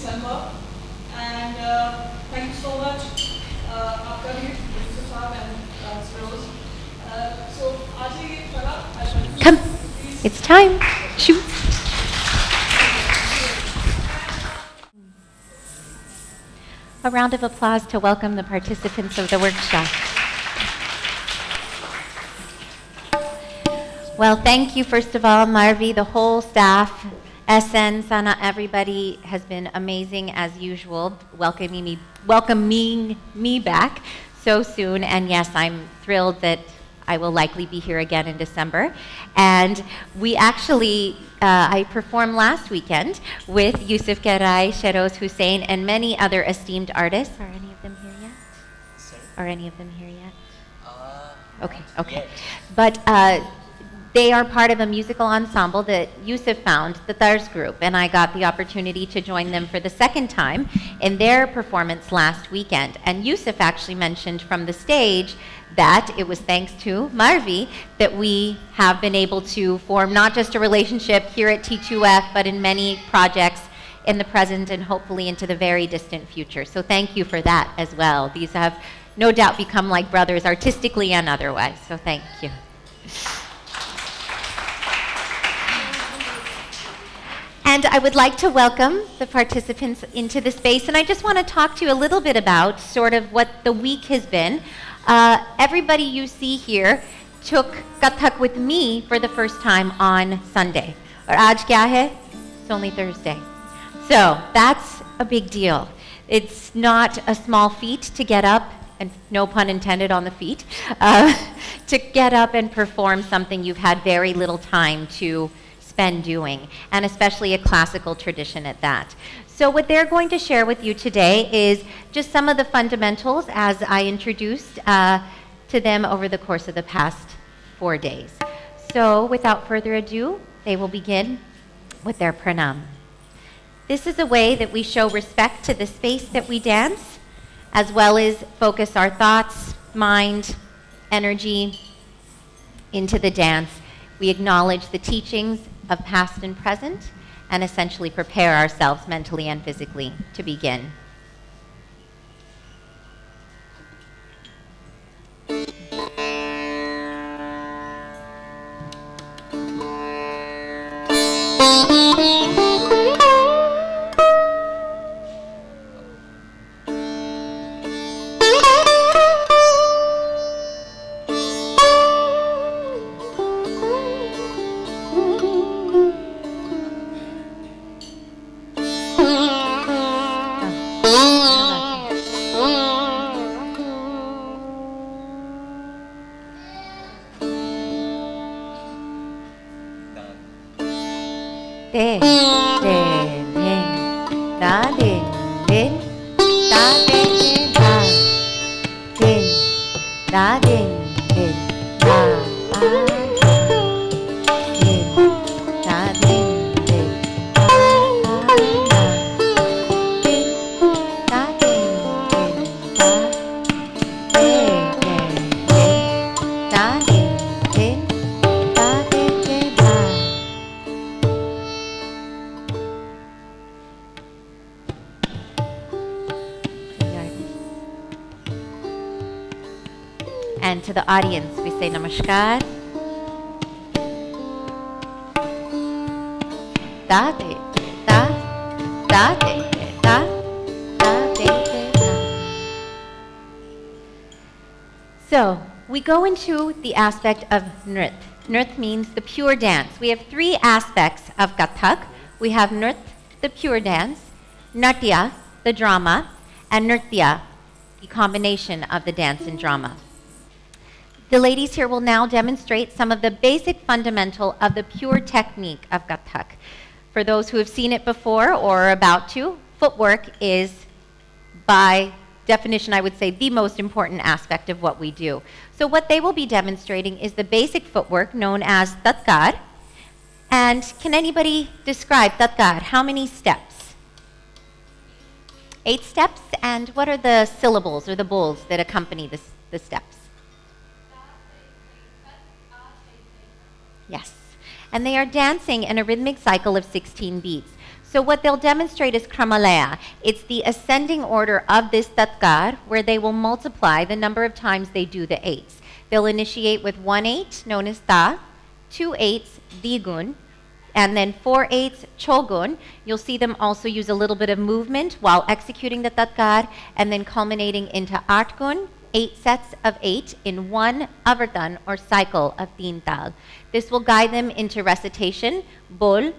December. And thank you so much, आपका भी, Yusuf साहब and Rose. So, आज ये पहला, Come, it's time. Shoot. A round of applause to welcome the participants of the workshop. Well, thank you, first of all, Marvi, the whole staff, SN, Sana, everybody has been amazing as usual, welcoming me back so soon. And yes, I'm thrilled that I will likely be here again in December. And we actually, I performed last weekend with Yusuf Garay, Sheroz Hussein, and many other esteemed artists. Are any of them here yet? Sorry? Are any of them here yet? Okay. Yet. But they are part of a musical ensemble that Yusuf found, the Thars Group, and I got the opportunity to join them for the second time in their performance last weekend. And Yusuf actually mentioned from the stage that it was thanks to Marvi that we have been able to form not just a relationship here at T2F, but in many projects in the present and hopefully into the very distant future. So thank you for that as well. These have no doubt become like brothers artistically and otherwise, so thank you. And I would like to welcome the participants into the space, and I just want to talk to you a little bit about sort of what the week has been. Everybody you see here took Kathak with me for the first time on Sunday. Aur aaj kya hai? It's only Thursday. So that's a big deal. It's not a small feat to get up, and no pun intended on the feet, to get up and perform something you've had very little time to spend doing, and especially a classical tradition at that. So what they're going to share with you today is just some of the fundamentals as I introduced to them over the course of the past 4 days. So without further ado, they will begin with their pranam. This is a way that we show respect to the space that we dance, as well as focus our thoughts, mind, energy into the dance. We acknowledge the teachings of past and present, and essentially prepare ourselves mentally and physically to begin. Din, din, din, da, din, din, da, din, din, da, din, da, din, din, da, din, da, din, din, da, din, da, din, din, da, din, da, din, din, da, din, din, da. And to the audience, we say namaskar. Da de da, da de da, da de da. So we go into the aspect of nrit. Nrit means the pure dance. We have 3 aspects of Kathak. We have nrit, the pure dance, natya, the drama, and nritya, the combination of the dance and drama. The ladies here will now demonstrate some of the basic fundamental of the pure technique of Kathak. For those who have seen it before or are about to, footwork is, by definition, I would say, the most important aspect of what we do. So what they will be demonstrating is the basic footwork known as Tatkar. And can anybody describe Tatkar? How many steps? 8 steps. And what are the syllables or the bols that accompany the steps? Yes. And they are dancing in a rhythmic cycle of 16 beats. So what they'll demonstrate is kramalaya. It's the ascending order of this tatkar, where they will multiply the number of times they do the eights. They'll initiate with 1 8, known as ta, 2 8s, digun, and then 4 8s, chogun. You'll see them also use a little bit of movement while executing the tatkar, and then culminating into atgun, 8 sets of 8 in one avartan or cycle of teen tal. This will guide them into recitation, bol,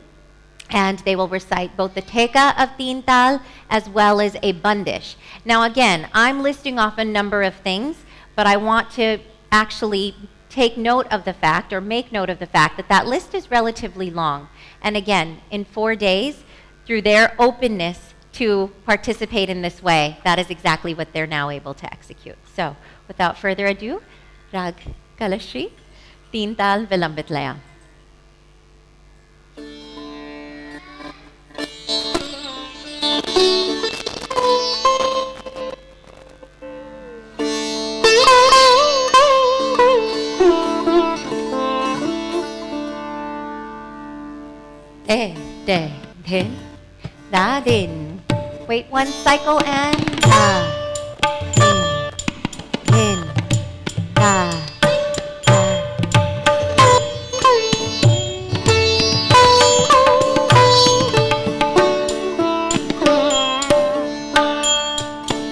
and they will recite both the teka of teen tal as well as a bandish. Now again, I'm listing off a number of things, but I want to actually take note of the fact, or make note of the fact, that that list is relatively long. And again, in 4 days, through their openness to participate in this way, that is exactly what they're now able to execute. So, without further ado, Rag Kalashri, Teen Tal Vilambit Laya. De, din, da, din. Wait one cycle and da, din, da, da.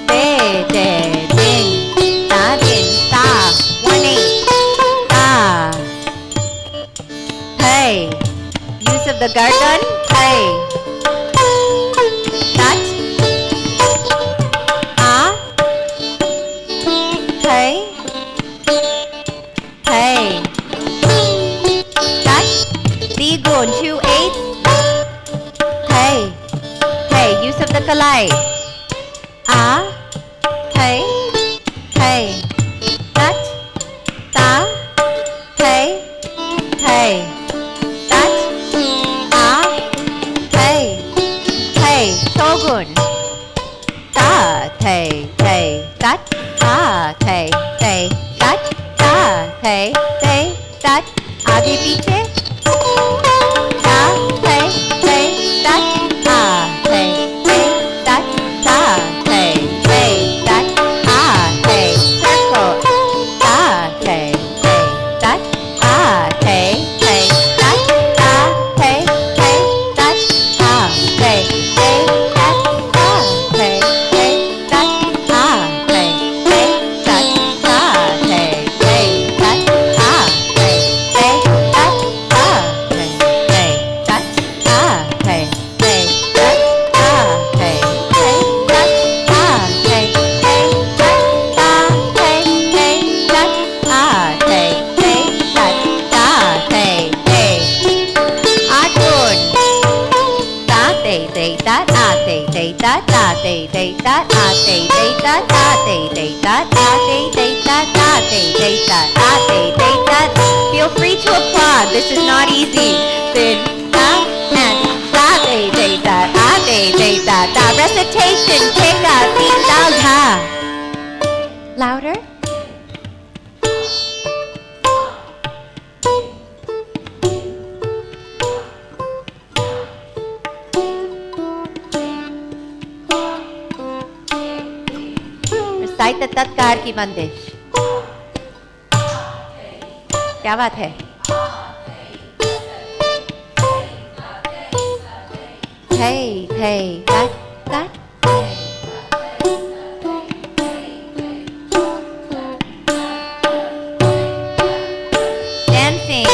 De, din, da, din, da. 1 8, da. Hey. Use of the garden, hey. That, hey, hey. That, digun, 2 8, hey, hey. Use of the kalay, hey, hey. That, ta, hey, hey. Shogun, da, te, that, te, that, te, that, adibite, da, te, that, te, that, te, that, circle, da, te, that, te, Feel free to applaud. This is not easy. Recitation, teka, teen tal, ha. Louder. Recite the tatkar ki bandish. क्या बात है? Hey, hey, that. Dancing.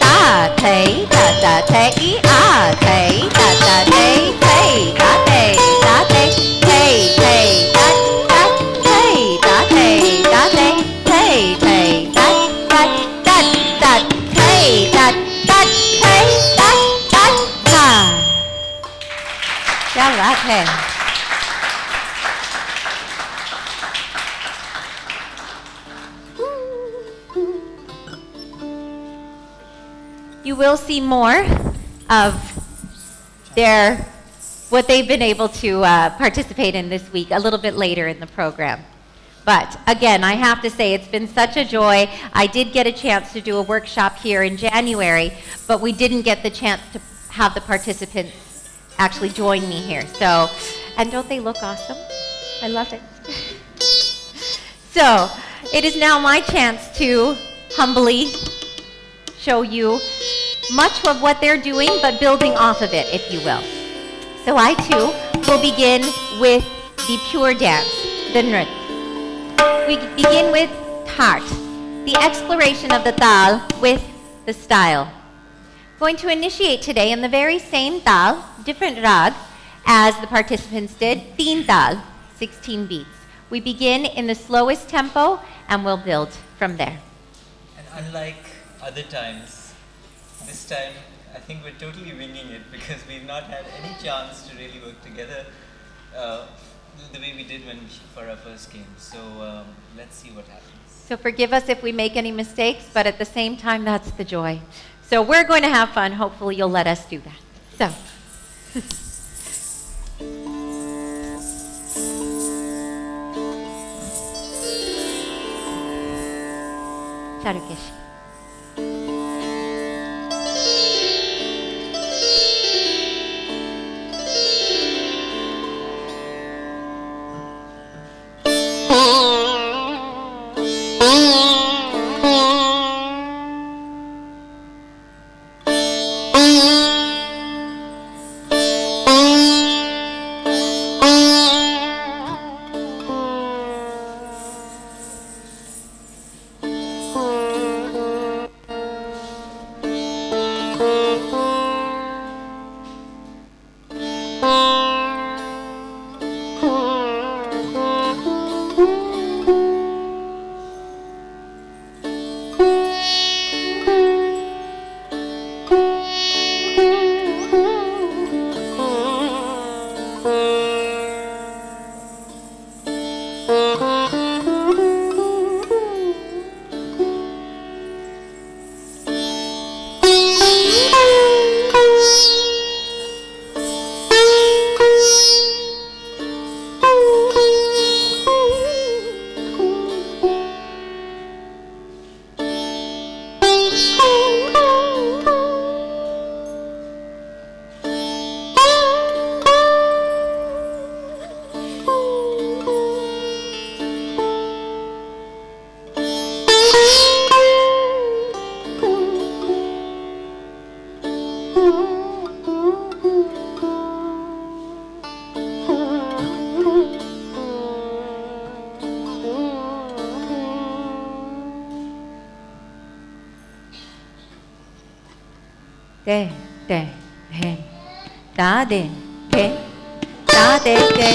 Da, te, da, te, e, a, te, da, te, te, da, te, hey, hey, that, hey, da, te, hey, hey, that, hey, that, hey, that, ha. क्या बात है? You will see more of what they've been able to participate in this week a little bit later in the program. But again, I have to say, it's been such a joy. I did get a chance to do a workshop here in January, but we didn't get the chance to have the participants actually join me here. So, and don't they look awesome? I love it. So, it is now my chance to humbly show you much of what they're doing, but building off of it, if you will. So I too will begin with the pure dance, the nrit. We begin with Tart, the exploration of the Tal with the style. Going to initiate today in the very same Tal, different rag, as the participants did, Teen Tal, 16 beats. We begin in the slowest tempo and we'll build from there. And unlike other times, this time I think we're totally winging it because we've not had any chance to really work together the way we did for our first game. So let's see what happens. So forgive us if we make any mistakes, but at the same time, that's the joy. So we're going to have fun. Hopefully you'll let us do that. So. Charukesh. De, de, hen. Da, de, ke. Da, de, ke.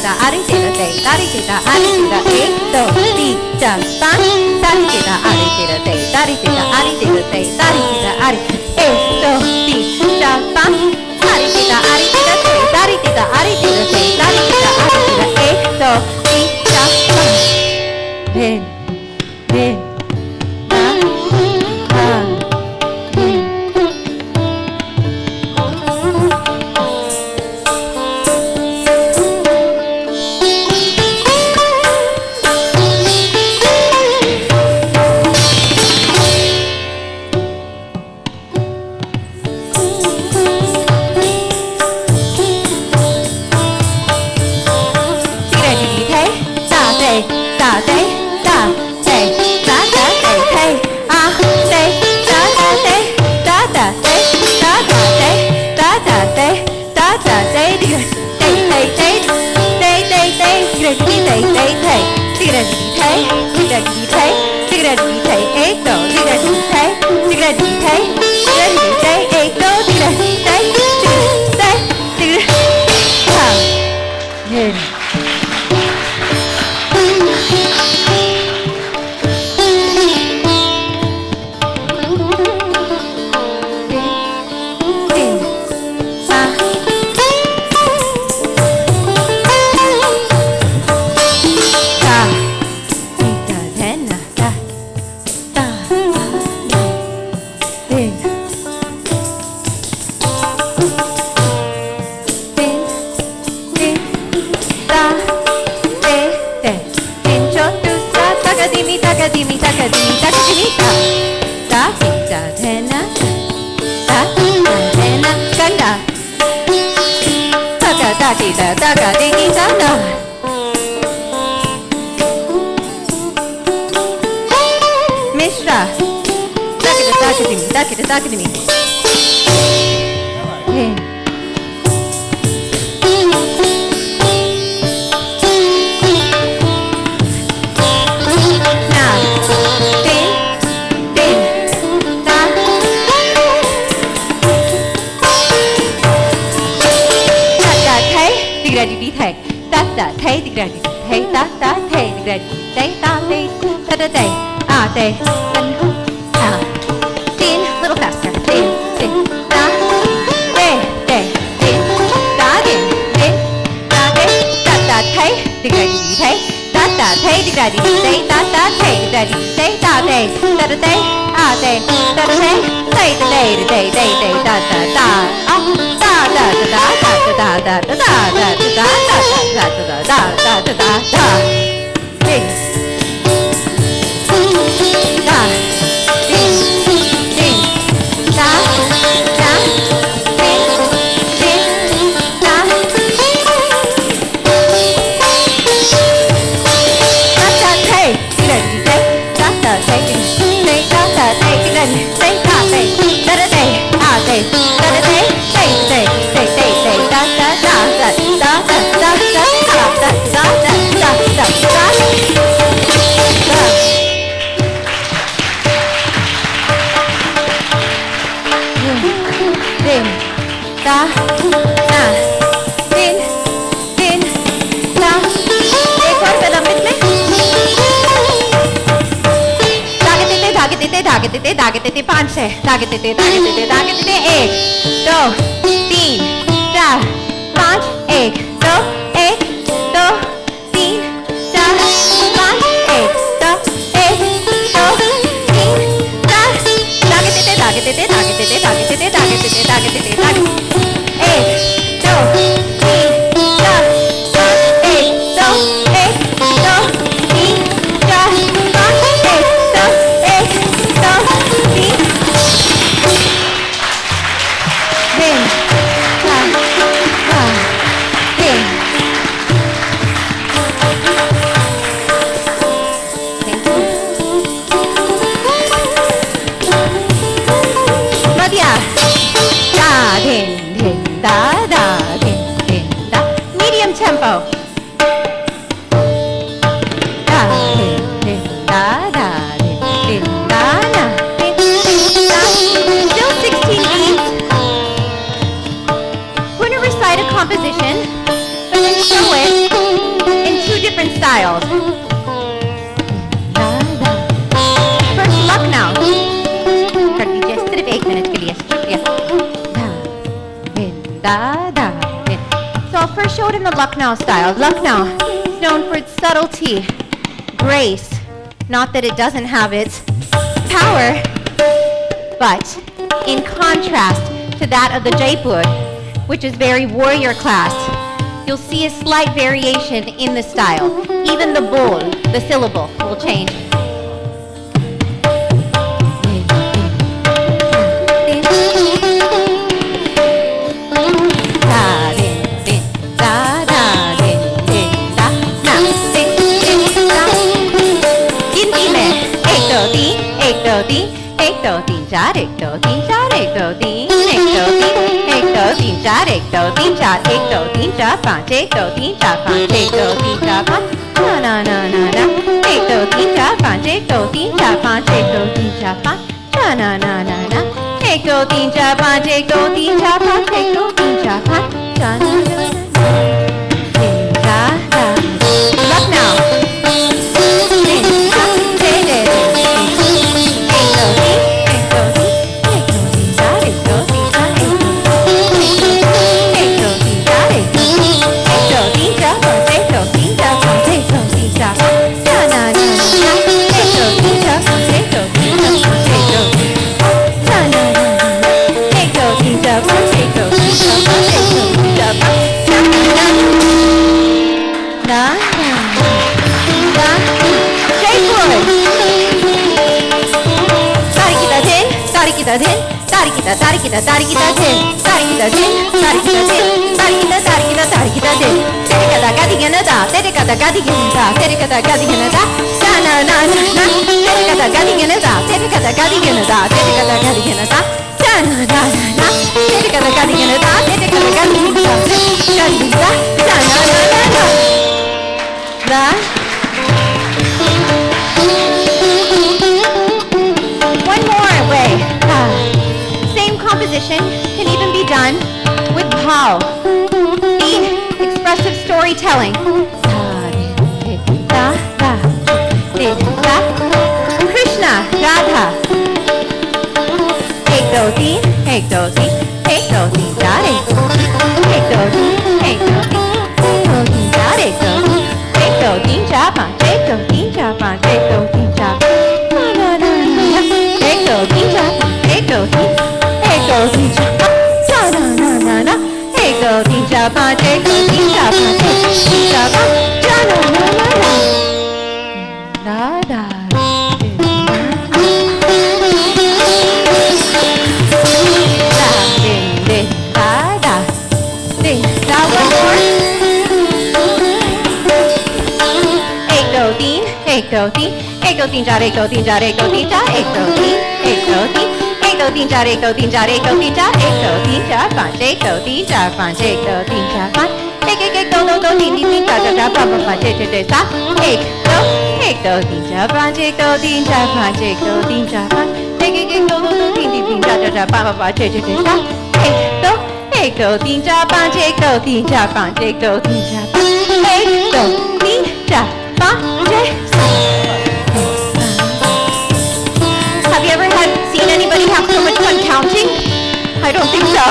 teta, ari teta, te, tari teta, ari teta, 1, 2, 3, 4, 5, tari teta, ari teta, te, tari teta, ari teta, te, tari teta, ari, 1, 2, 3, 4, 5, tari teta, ari teta, te, tari teta, ari teta, te, tari teta, ari teta, 1, 2, 3, 4, 5. Ven, ven. Lucknow style. Lucknow is known for its subtlety, grace. Not that it doesn't have its power, but in contrast to that of the Jaipur, which is very warrior class, you'll see a slight variation in the style. Even the bol, the syllable, will change. एक दो तीन चार एक दो तीन चार एक दो तीन एक दो तीन एक दो तीन चार एक दो तीन चार एक दो तीन चार पाँच एक दो तीन चार पाँच एक दो तीन चार पाँच ना ना ना ना ना एक दो तीन चार पाँच एक दो तीन चार पाँच एक दो तीन चार पाँच ना ना ना ना ना एक दो तीन चार पाँच एक दो तीन चार पाँच एक दो तीन चार पाँच ना ना ना ना Lucknow Tari kita din, tari kita din, tari kita din, tari kita din. Tere kata gadi gana da, tere kata gadi gana da, tere kata gadi gana da, na na na na na. Tere kata gadi gana da, tere kata gadi gana da, tere kata gadi gana da, na na na na na. Tere kata gadi gana da, tere kata gadi gana da, gadi da, na na na na na. Da. One more way. Composition can even be done with bhav, the expressive storytelling. Krishna, Radha. Ek do teen, ek do teen, ek do teen, dar ek do teen, ek do teen, ek do teen, dar ek do teen, ek do teen, char panch, ek do teen, char panch, ek do teen, char panch, na na na na, ek do teen, char panch, ek do teen. एक दो तीन चार पाँच ना ना ना ना एक दो तीन चार पाँच एक दो तीन चार पाँच एक दो तीन चार पाँच ना ना ना ना ना एक दो तीन एक दो तीन चार एक दो तीन चार एक दो तीन चार एक दो तीन एक दो तीन एक दो तीन चार एक दो तीन चार एक दो तीन चार एक दो तीन चार पाँच एक दो तीन चार पाँच एक दो तीन चार पाँच एक एक एक दो दो दो तीन तीन तीन चार चार चार पाँच पाँच छः छः छः सात एक दो तीन चार पाँच एक दो तीन चार पाँच एक दो तीन चार पाँच एक एक एक दो दो दो तीन तीन तीन चार चार चार पाँच पाँच छः छः छः सात एक दो तीन चार पाँच एक दो तीन चार पाँच एक दो तीन चार पाँच एक दो तीन चार पाँच छः Have you ever seen anybody have so much fun counting? I don't think so.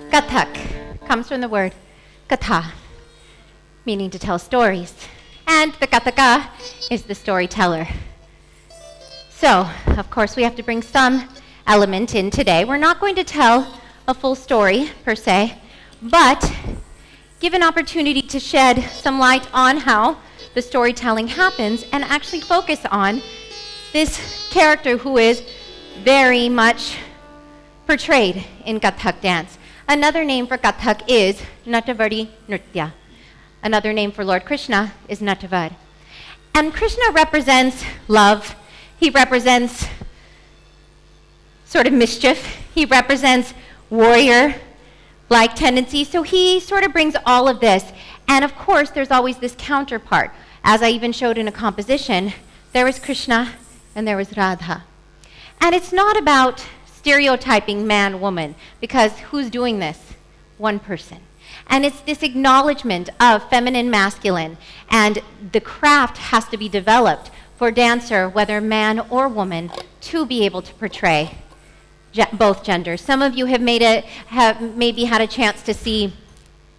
Kathak comes from the word katha, meaning to tell stories. And the Kathaka is the storyteller. So, of course, we have to bring some element in today. We're not going to tell a full story, per se, but give an opportunity to shed some light on how the storytelling happens and actually focus on this character who is very much portrayed in Kathak dance. Another name for Kathak is Natavari Nritya. Another name for Lord Krishna is Natavar. And Krishna represents love. He represents sort of mischief. He represents warrior-like tendencies. So he sort of brings all of this. And of course, there's always this counterpart. As I even showed in a composition, there was Krishna and there was Radha. And it's not about stereotyping man-woman, because who's doing this? One person. And it's this acknowledgement of feminine-masculine, and the craft has to be developed for a dancer, whether man or woman, to be able to portray both genders. Some of you have maybe had a chance to see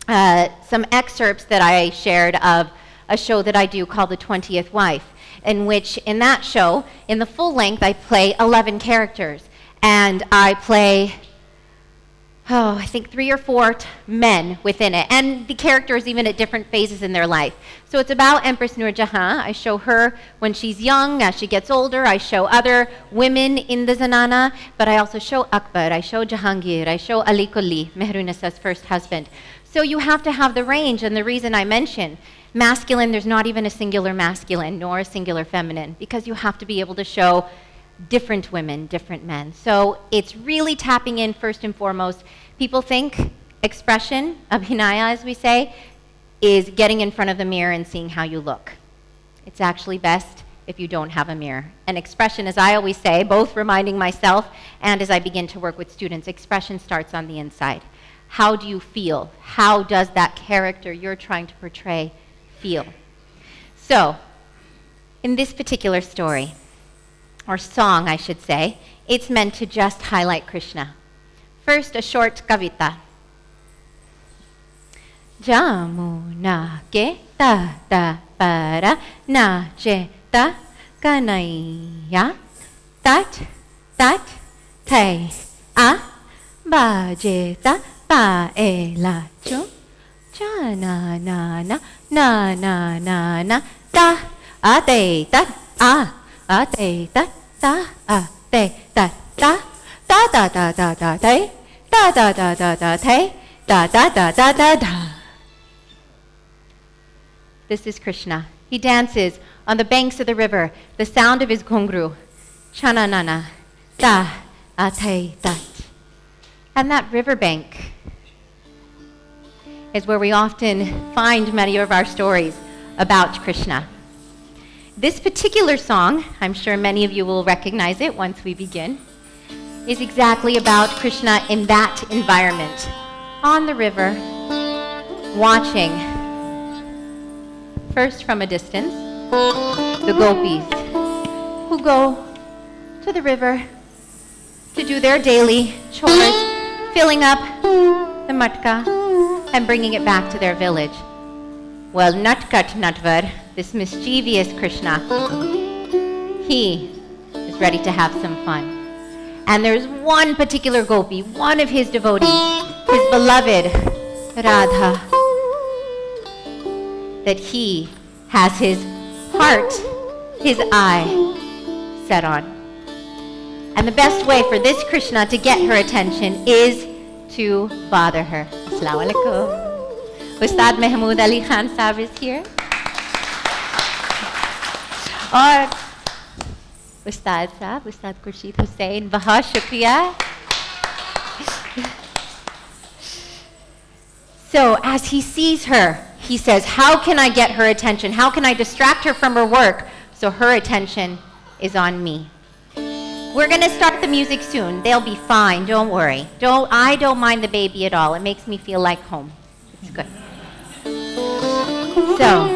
some excerpts that I shared of a show that I do called The 20th Wife, in which, in that show, in the full length, I play 11 characters. And I play, I think 3 or 4 men within it. And the characters even at different phases in their life. So it's about Empress Noor Jahan. I show her when she's young, as she gets older. I show other women in the Zanana. But I also show Akbar. I show Jahangir. I show Ali Kulli, Mehrunissa's first husband. So you have to have the range. And the reason I mention masculine, there's not even a singular masculine nor a singular feminine, because you have to be able to show different women, different men. So it's really tapping in first and foremost. People think expression, abhinaya as we say, is getting in front of the mirror and seeing how you look. It's actually best if you don't have a mirror. And expression, as I always say, both reminding myself and as I begin to work with students, expression starts on the inside. How do you feel? How does that character you're trying to portray feel? So, in this particular story, or song, I should say, it's meant to just highlight Krishna. First, a short kavita. Jamuna ke tata para nacheta kanaiya tat tat thai a bajeta paela chu cha na na na na na na na ta a te tat a te tat ta a te tat ta ta ta ta ta ta te ta ta ta ta ta te ta ta ta ta ta ta. This is Krishna. He dances on the banks of the river, the sound of his ghungru, chananana, ta a te tat. And that riverbank is where we often find many of our stories about Krishna. This particular song, I'm sure many of you will recognize it once we begin, is exactly about Krishna in that environment, on the river, watching, first from a distance, the gopis, who go to the river to do their daily chores, filling up the matka and bringing it back to their village. Well, Natkat Natvar, this mischievous Krishna, he is ready to have some fun. And there's one particular gopi, one of his devotees, his beloved Radha, that he has his heart, his eye set on. And the best way for this Krishna to get her attention is to bother her. Assalamu alaikum. Ustad Mahmood Ali Khan Sahib is here. Or Ustad Sahib, Ustad Khurshid Hussain, bahut shukriya. So as he sees her, he says, how can I get her attention? How can I distract her from her work so her attention is on me? We're going to start the music soon. They'll be fine, don't worry. I don't mind the baby at all. It makes me feel like home. It's good. So,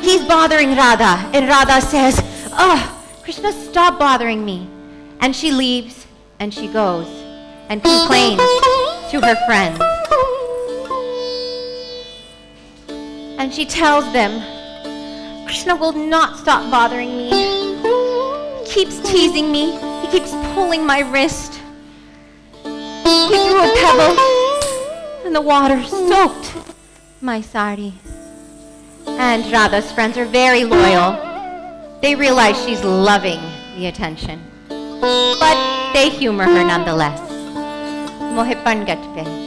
he's bothering Radha, and Radha says, oh, Krishna, stop bothering me. And she leaves, and she goes, and complains to her friends. And she tells them, Krishna will not stop bothering me. He keeps teasing me. He keeps pulling my wrist. He threw a pebble, and the water soaked my sari. And Radha's friends are very loyal. They realize she's loving the attention. But they humor her nonetheless. Mohe Pangat pe.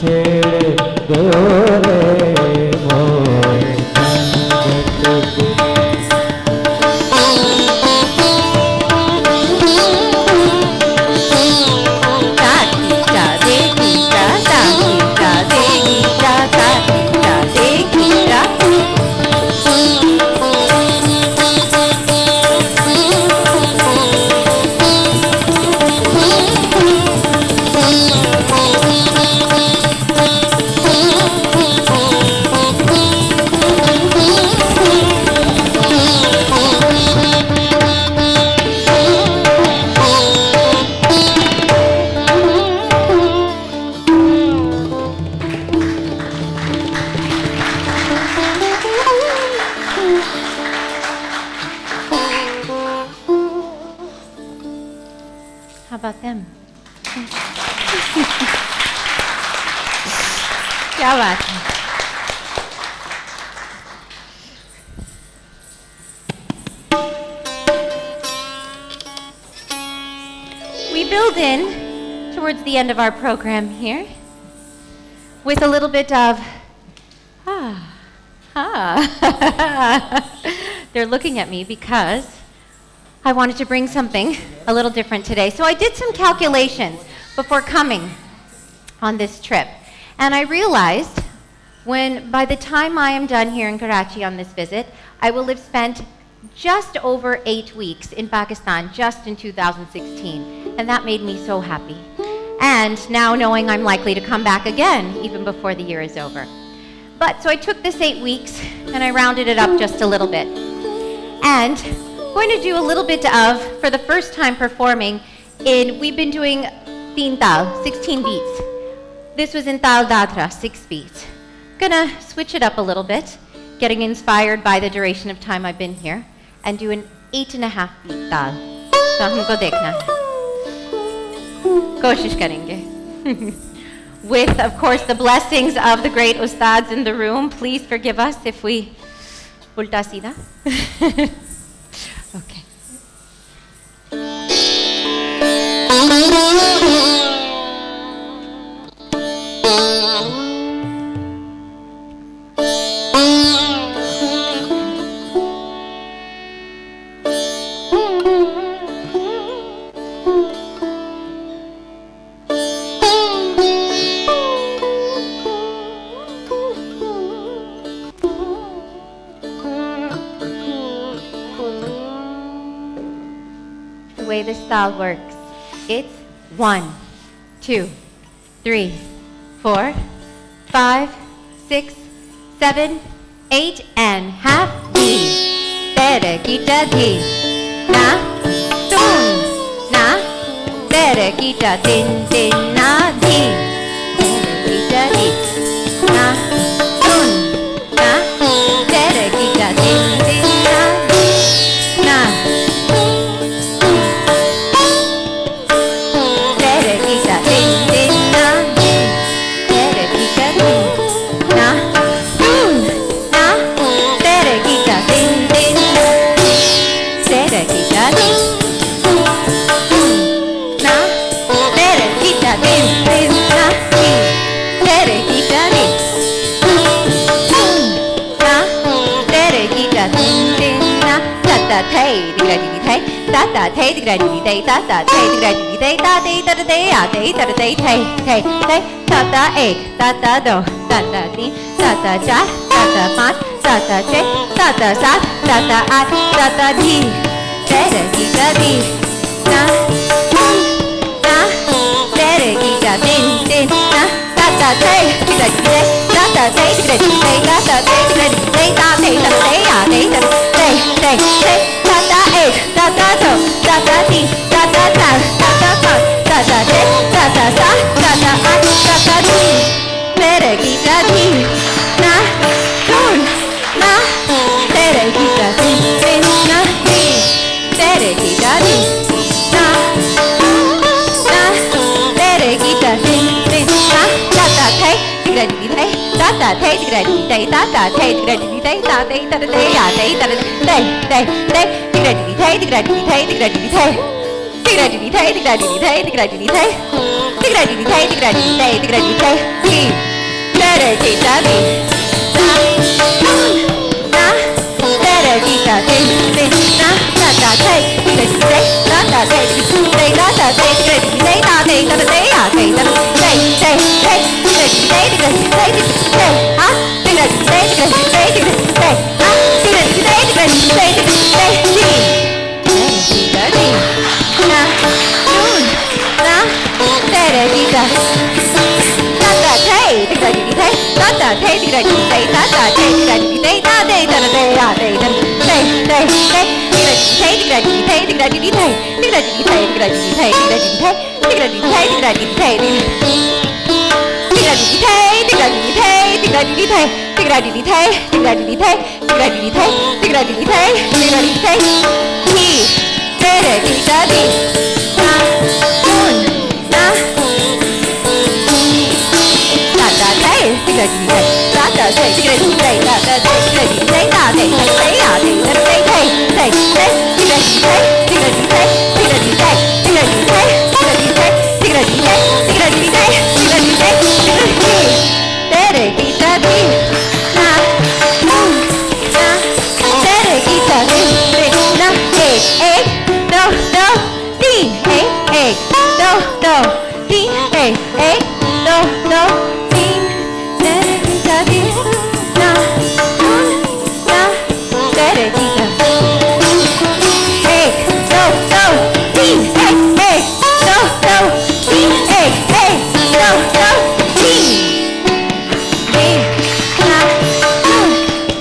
छेड़ दो रे मोर about them? क्या बात है? We build in towards the end of our program here with a little bit of They're looking at me because I wanted to bring something a little different today. So I did some calculations before coming on this trip. And I realized by the time I am done here in Karachi on this visit, I will have spent just over 8 weeks in Pakistan just in 2016. And that made me so happy. And now knowing I'm likely to come back again even before the year is over. So I took this 8 weeks and I rounded it up just a little bit. And I'm going to do a little bit of, for the first time performing, we've been doing Teen Tal, 16 beats. This was in Tal Datra, 6 beats. I'm gonna switch it up a little bit, getting inspired by the duration of time I've been here, and do an 8.5 beat Tal. So humko dekhna hai. Koshish karenge. With, of course, the blessings of the great ustads in the room. Please forgive us if we ulta sida. Okay. The way this style works, it's 1, 2, 3, 4, 5, 6, 7, 8, and half D. Tere kita di, na, tun, na, tere kita tin tin na di, tere kita di, na, tun, na, tere kita tin tin na di, na. Ta ta te gra di te ta ta te gra di te ta te ta te a te ta te te ta ta ek ta ta do ta ta ti ta ta cha ta ta paanch ta ta chhe ta ta saat ta ta aat ta ta di tere ki ta di na na tere ki ta tin tin na ta ta te gra di te ta ta te gra di te ta ta te gra di te ta te ta te a te ta te ta ta ek ta ta do ta ta ti ta ta ta ta ta pa ta ta te ta ta sa ta ta a ta ta di tere ki ta di na tun na tere ki ta tin tin na di tere ki ta di na na tere ki ta tin tin na ta ta te gra di te ta ta te gra di te ta ta te gra di te ta te ta te a te ta te te gra di te gra di te gra di te gra di te gra di te gra di te gra di te gra di te gra di te ti tere ki ta di na tere ki ta tin tin na ta ta te gra di te ta ta te ta ta te gra di te ta te ta te a te ta te gra di te gra di te ha gra di te gra di te ha gra di te gra di te ti na tun na tere ki ta ta ta te gra di te ta ta te gra di te ta ta te gra di te ta te ta te a te ta te gra di te gra di te gra di te gra di te gra di te gra di te gra di te gra di te gra di te gra di te gra di te gra di te gra di te gra di te gra di te gra di te gra di te ti tere ki ta di na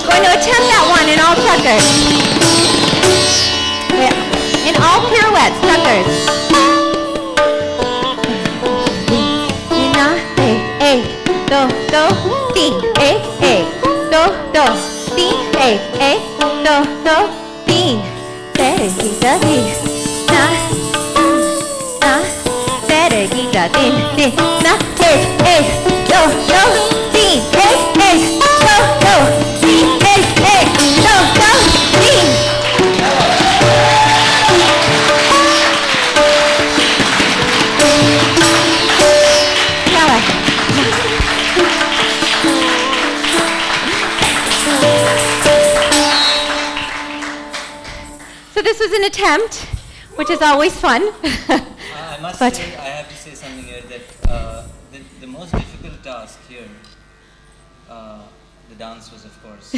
Going to attempt that one in all tuckers. In all pirouettes, tuckers. Do, do, ti, do, do, ti, do, do, ti, da, di, na, na, di, da, di, na, do, do, ti, do, do, ti, do, do, ti. So this was an attempt, which is always fun. I must But- say, I have to say something here that the most difficult task here, the dance was, of course,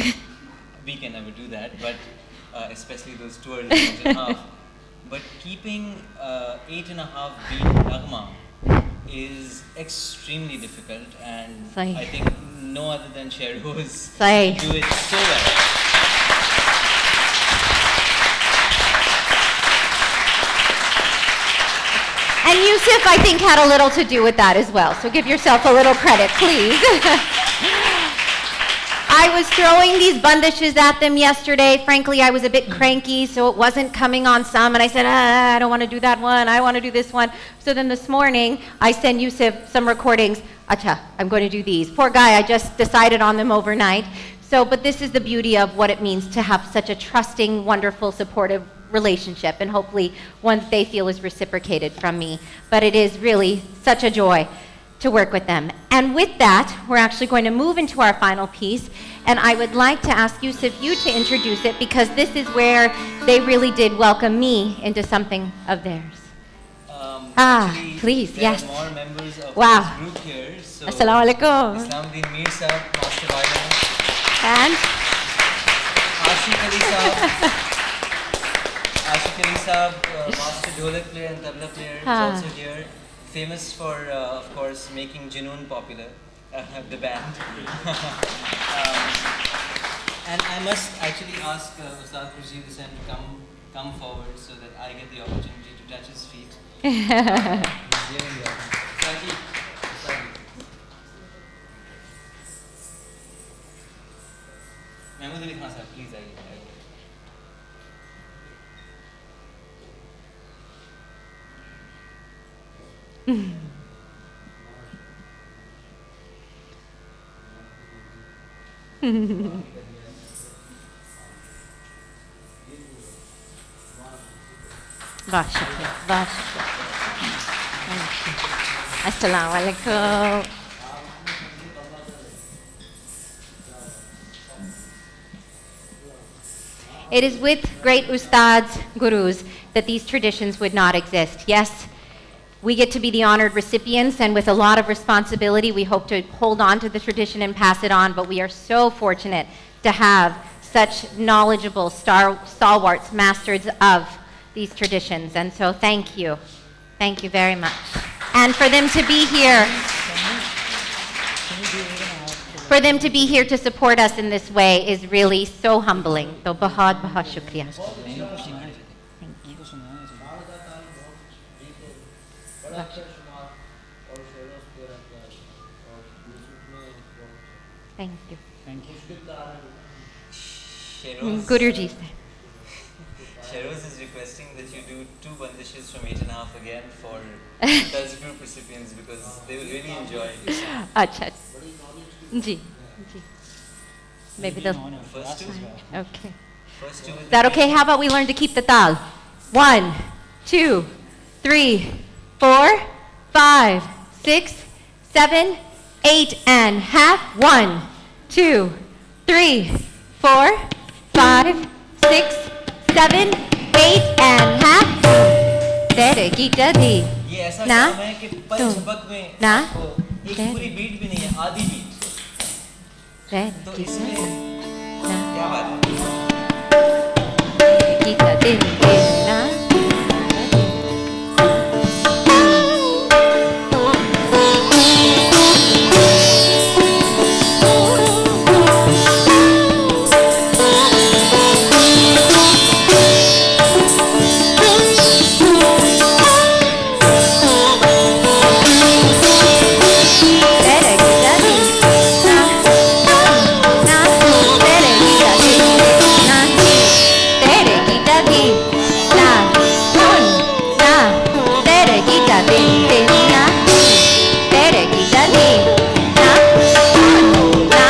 we can never do that, but especially those 2 hours and a half. But keeping 8.5 beat nagma is extremely difficult, and Sahi. I think no other than Sherhoz Sahi. do it so well. And Yusuf, I think, had a little to do with that as well. So give yourself a little credit, please. I was throwing these bundishes at them yesterday. Frankly, I was a bit cranky, so it wasn't coming on some. And I said, I don't want to do that one. I want to do this one. So then this morning, I sent Yusuf some recordings. Acha, I'm going to do these. Poor guy, I just decided on them overnight. So, but this is the beauty of what it means to have such a trusting, wonderful, supportive relationship, and hopefully one they feel is reciprocated from me. But it is really such a joy to work with them. And with that, we're actually going to move into our final piece, and I would like to ask Yusuf, you to introduce it, because this is where they really did welcome me into something of theirs. Actually, please, there yes. are more members of Wow. this group here. So Assalamu alaikum. Islamuddin Mir Sahab, Master Violin, And Ashik Ali Sahab, Master Dholak player and Tabla player, is also here. Famous for, of course, making Junoon popular, the band. And I must actually ask Ustad Khurshid Hussain to come forward so that I get the opportunity to touch his feet. He's here in the audience. Ustadi. Mahmood Ali Khan sahab, please आइए. बहुत शुक्रिया, बहुत शुक्रिया. Assalamu alaikum. It is with great ustads, gurus, that these traditions would not exist. Yes, we get to be the honored recipients, and with a lot of responsibility, we hope to hold on to the tradition and pass it on, but we are so fortunate to have such knowledgeable stalwarts, masters of these traditions, and so thank you. Thank you very much. And for them to be here, to support us in this way is really so humbling. So bahut bahut shukriya. Thank you. Thank you. Sherhoz, Guruji se. Shehroz is requesting that you do 2 bandishes from 8.5 again for Dulce group recipients because they will really enjoy it. अच्छा जी जी maybe the First two? okay. First two will Is that be- okay? How about we learn to keep the tal? 1, 2, 3, 4, 5, 6, 7, 8 and half. 1, 2, 3, 4, 5, 6, 7, 8 and half. Tere kita di. ये ऐसा ना? काम है कि पल तुम? झपक में ना? आपको एक tere पूरी बीट भी नहीं है, आधी बीट। tere तो kita इसमें na. क्या बात है? Kita din din na. Tere kita din na. Na. Tere kita din na. Tere kita din na. Na. Tere kita din din na. Tere kita din na. Na.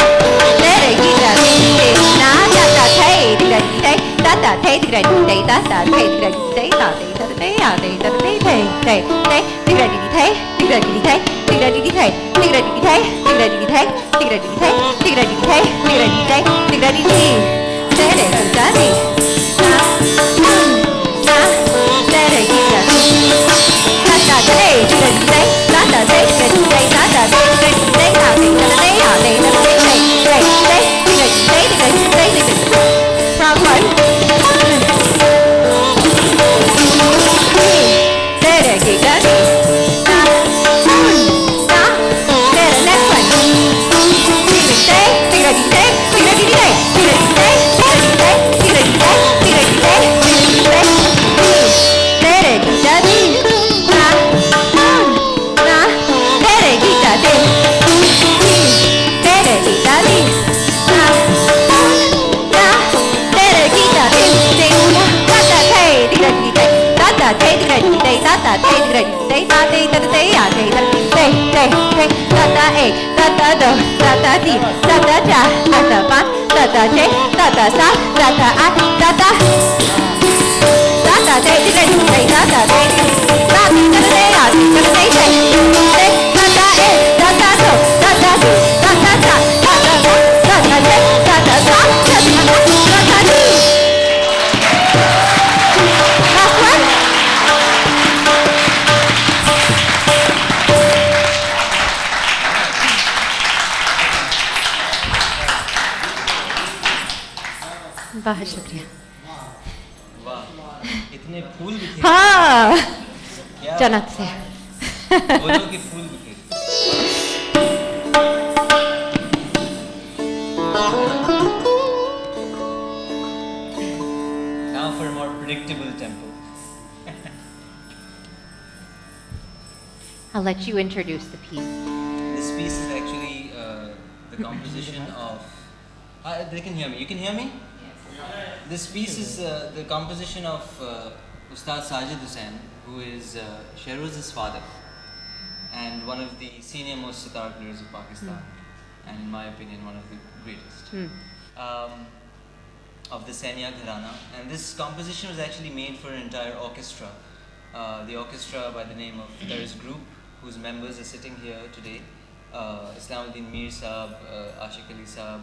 Tere kita din din na. Ta ta thay tira di thay. Ta ta thay tira di thay. Ta ta thay tira di thay. Ta thay ta thay ya thay ta thay thay thay thay tira di thay. Tira di thay. Tira di thay. Tira di thay. Tira di thay. Tira di thay. Tira di thay. Tira di thay. Tira di thay. Tere kita din na. Na. Tere kita din. Ta ta thay tira di thay. Ta ta thay tira di thay. Ta ta thay tira di thay. Ta thay ta thay ya thay ta thay thay thay thay tira di thay. Tira di thay. Tira di thay. Wrong one. Tere kita din na. Na. Tere next one. Tira di thay. Tira di thay. Tira di thay. Tira di thay. Tira di thay. Tira di thay. Tira di thay. Tira di thay. Tere kita din na. Na. Tere kita din. Tere kita din na. Na. Tere kita din din na. Ta ta thay tira di thay. Ta ta thay tira di thay. Ta ta thay tira di thay. Ta thay ta thay ya thay ta thay thay thay. Ta ta e. Ta ta do. Ta ta di. Ta ta ja. Ta ta pa. Ta ta che. Ta ta sa. Ta ta a. Ta ta. Ta ta thay tira di thay. Ta ta thay. Ta ti ta thay ya thay ta thay thay. Ta ta e. Ta ta do. Ta ta di. Ta ta sa. Ta ta pa. Ta ta che. Ta ta sa. Ta ta a. Ta ta di. Last one. बहुत शुक्रिया वाह, इतने फूल बिखेरे। हाँ क्या जन्नत से बोलो कि फूल बिखेरे। Now for a more predictable tempo. I'll let you introduce the piece. This piece is actually the composition of. They can hear me. You can hear me? This piece is the composition of Ustad Sajid Hussain, who is Shehroz's father and one of the senior most sitar players of Pakistan, and in my opinion, one of the greatest of the Sainia Gharana. And this composition was actually made for an entire orchestra. The orchestra by the name of Dulce Group, whose members are sitting here today. Islamuddin Mir Saab, Ashik Ali Saab,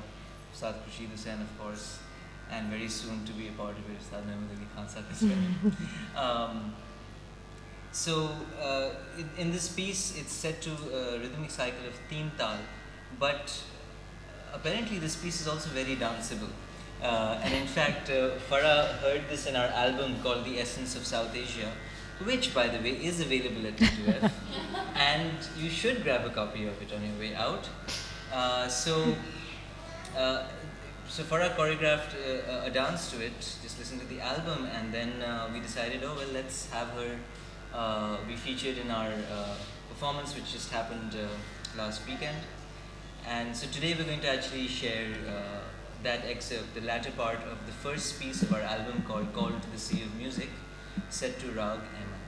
Ustad Khurshid Hussain, of course, and very soon to be a part of it, Ustad Mehmood Ali Khan Saab as well. In this piece, it's set to a rhythmic cycle of Teen Tal, but apparently this piece is also very danceable. And in fact, Farah heard this in our album called The Essence of South Asia, which, by the way, is available at T2F, and you should grab a copy of it on your way out. So Farah choreographed a dance to it, just listen to the album, and then we decided, oh well, let's have her be featured in our performance, which just happened last weekend. And so today we're going to actually share that excerpt, the latter part of the first piece of our album called Call to the Sea of Music, set to Rag Emma.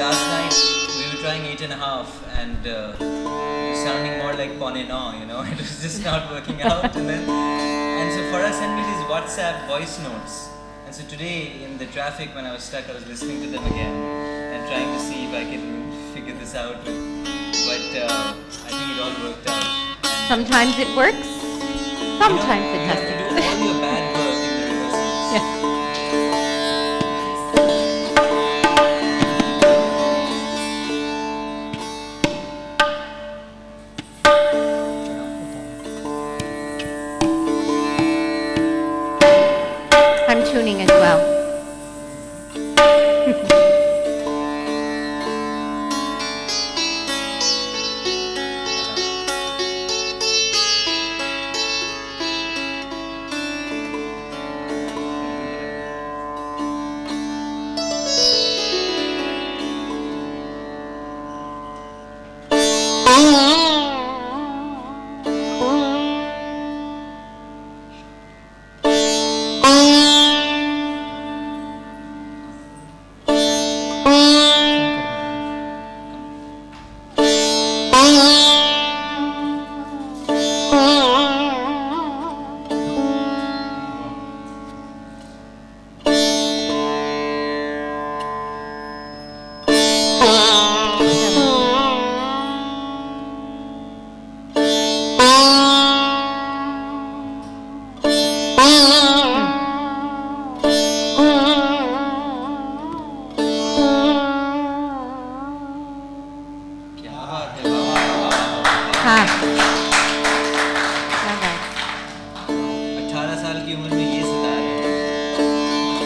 Last night we were trying 8.5 and it was sounding more like Pon et Non, it was just not working out. And so Farah sent me these WhatsApp voice notes. And so today in the traffic when I was stuck, I was listening to them again and trying to see if I can figure this out. But I think it all worked out. And Sometimes it works, sometimes it you have to do doesn't. all your bad work in the rehearsals. Yeah. I'm tuning as well. हाँ, क्या बात। 18 साल की उम्र में ये सितार है।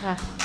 ค่ะ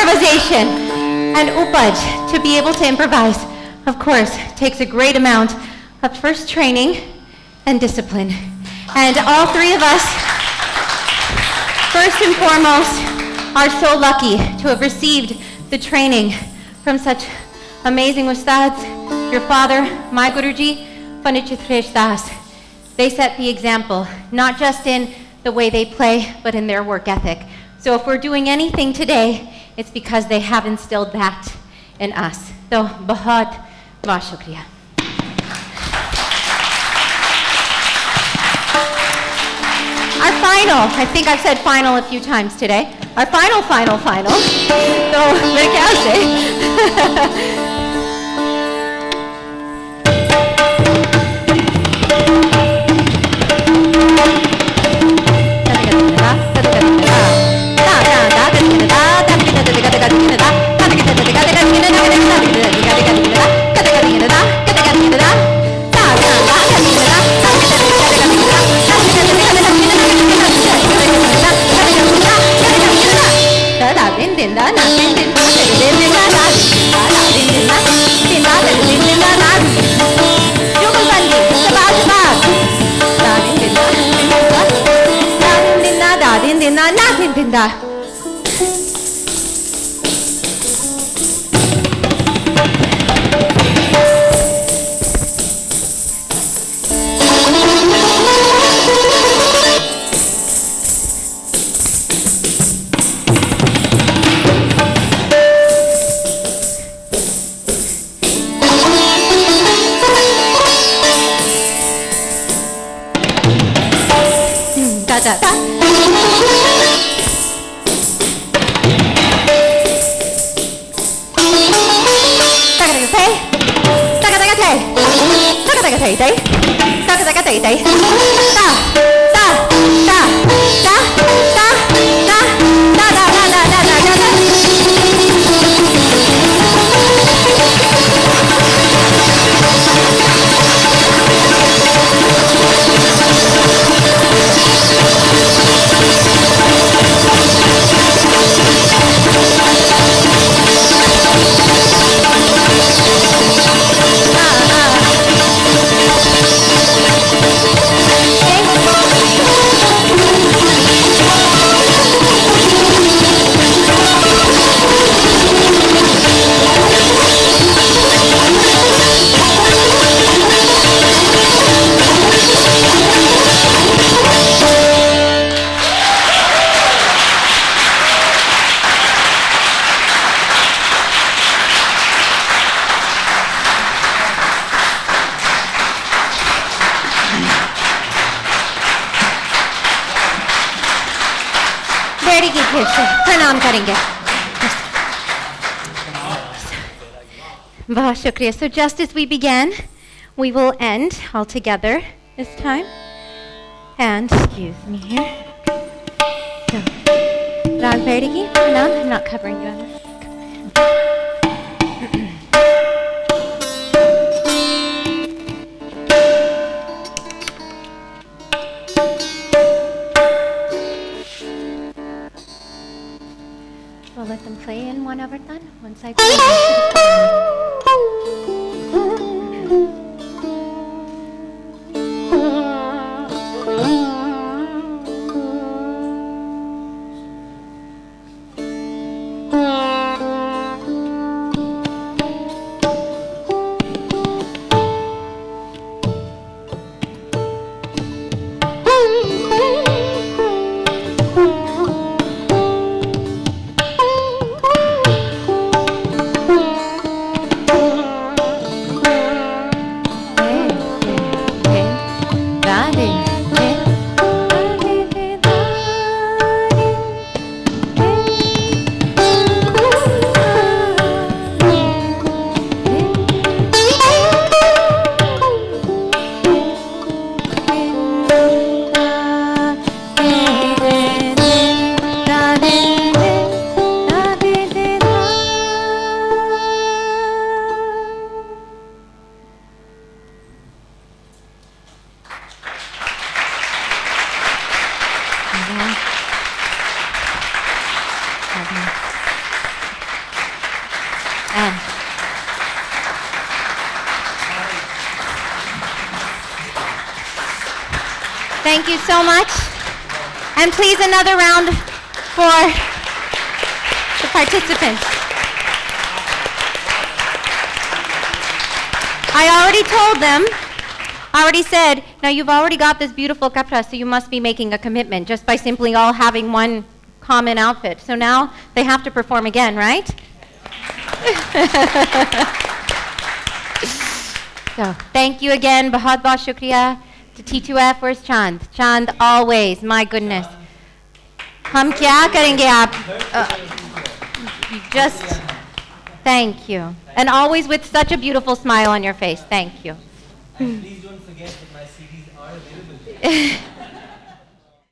improvisation and upaj, to be able to improvise, of course, takes a great amount of first training and discipline. And all three of us, first and foremost, are so lucky to have received the training from such amazing ustads. Your father, my Guruji, Pandit Chitresh Das. They set the example, not just in the way they play, but in their work ethic. So if we're doing anything today, it's because they have instilled that in us. So, bahut bahut shukriya. Our final, I think I've said final a few times today. Our final. So, mere kya se? Shukriya. So just as we began, we will end all together this time. And, excuse me here. So, Rag Berdigi, Pranam, I'm not covering you. We'll let them play in one Avartan once I play. Thank you so much. And please another round for the participants. I already told them, I already said, now you've already got this beautiful kapra, so you must be making a commitment just by simply all having one common outfit. So now they have to perform again, right? So thank you again, bahut bahut shukriya to T2F. Where's Chand? Chand always, my goodness. Hum kya karenge aap? Just thank you. And always with such a beautiful smile on your face. Thank you. And please don't forget that my CDs are available.